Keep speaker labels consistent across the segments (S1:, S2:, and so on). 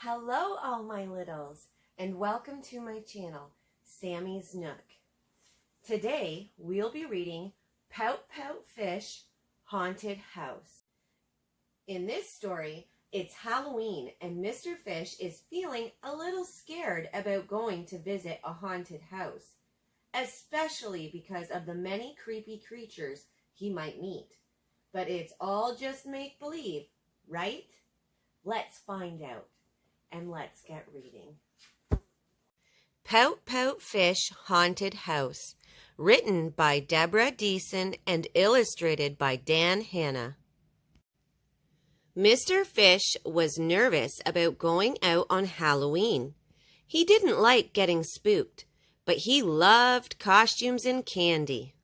S1: Hello all my littles, and welcome to my channel, Sammy's Nook. Today we'll be reading Pout-Pout Fish, Haunted House. In this story, it's Halloween and Mr. Fish is feeling a little scared about going to visit a haunted house, especially because of the many creepy creatures he might meet. But it's all just make-believe, right? Let's find out. And let's get reading. Pout-Pout Fish, Haunted House, written by Deborah Deason and illustrated by Dan Hanna. Mr. Fish was nervous about going out on Halloween. He didn't like getting spooked, but he loved costumes and candy.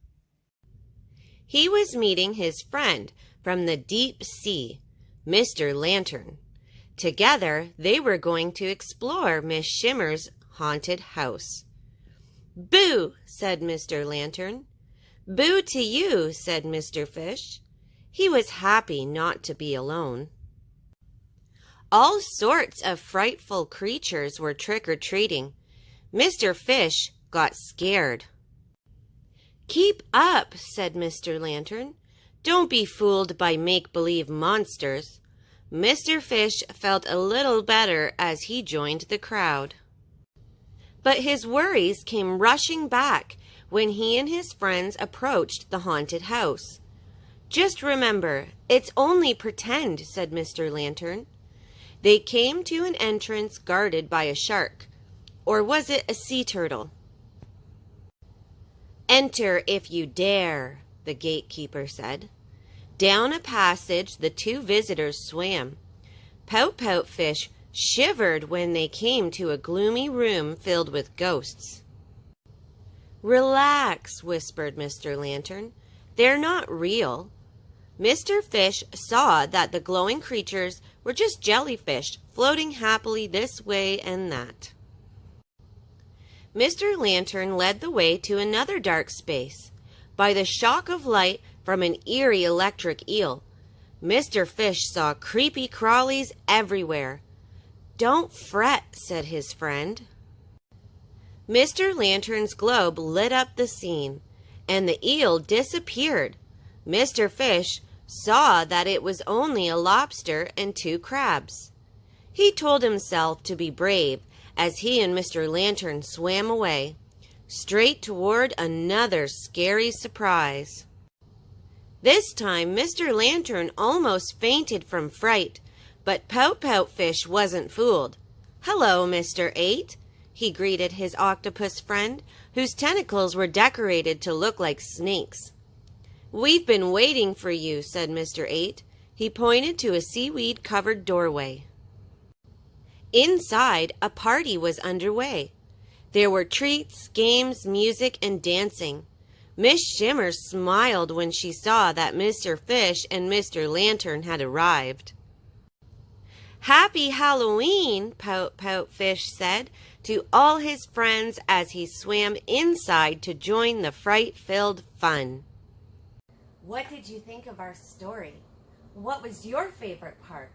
S1: He was meeting his friend from the deep sea, Mr. Lantern. Together, they were going to explore Miss Shimmer's haunted house. "Boo!" said Mr. Lantern. "Boo to you," said Mr. Fish. He was happy not to be alone. All sorts of frightful creatures were trick-or-treating. Mr. Fish got scared. "Keep up," said Mr. Lantern. "Don't be fooled by make-believe monsters." Mr. Fish felt a little better as he joined the crowd. But his worries came rushing back when he and his friends approached the haunted house. "Just remember, it's only pretend," said Mr. Lantern. They came to an entrance guarded by a shark. Or was it a sea turtle? "Enter if you dare," the gatekeeper said. Down a passage the two visitors swam. Pout-Pout Fish shivered when they came to a gloomy room filled with ghosts. "Relax," whispered Mr. Lantern. "They're not real." Mr. Fish saw that the glowing creatures were just jellyfish floating happily this way and that. Mr. Lantern led the way to another dark space. By the shock of light from an eerie electric eel, Mr. Fish saw creepy crawlies everywhere. "Don't fret," said his friend. Mr. Lantern's globe lit up the scene, and the eel disappeared. Mr. Fish saw that it was only a lobster and two crabs. He told himself to be brave as he and Mr. Lantern swam away, straight toward another scary surprise. This time, Mr. Lantern almost fainted from fright, but Pout-Pout Fish wasn't fooled. "Hello, Mr. 8," he greeted his octopus friend, whose tentacles were decorated to look like snakes. "We've been waiting for you," said Mr. 8. He pointed to a seaweed-covered doorway. Inside, a party was underway. There were treats, games, music, and dancing. Miss Shimmer smiled when she saw that Mr. Fish and Mr. Lantern had arrived. "Happy Halloween," Pout-Pout Fish said to all his friends as he swam inside to join the fright-filled fun. What did you think of our story? What was your favorite part?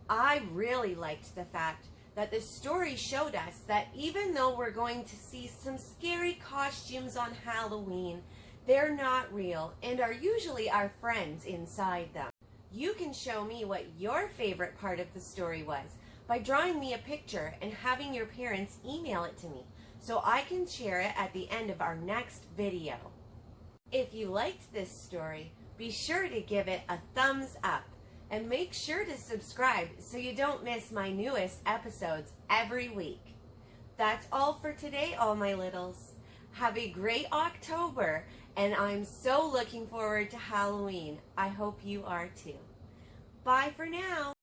S1: I really liked the fact that the story showed us that even though we're going to see some scary costumes on Halloween, they're not real and are usually our friends inside them. You can show me what your favorite part of the story was by drawing me a picture and having your parents email it to me so I can share it at the end of our next video. If you liked this story, be sure to give it a thumbs up. And make sure to subscribe so you don't miss my newest episodes every week. That's all for today, all my littles. Have a great October, and I'm so looking forward to Halloween. I hope you are too. Bye for now.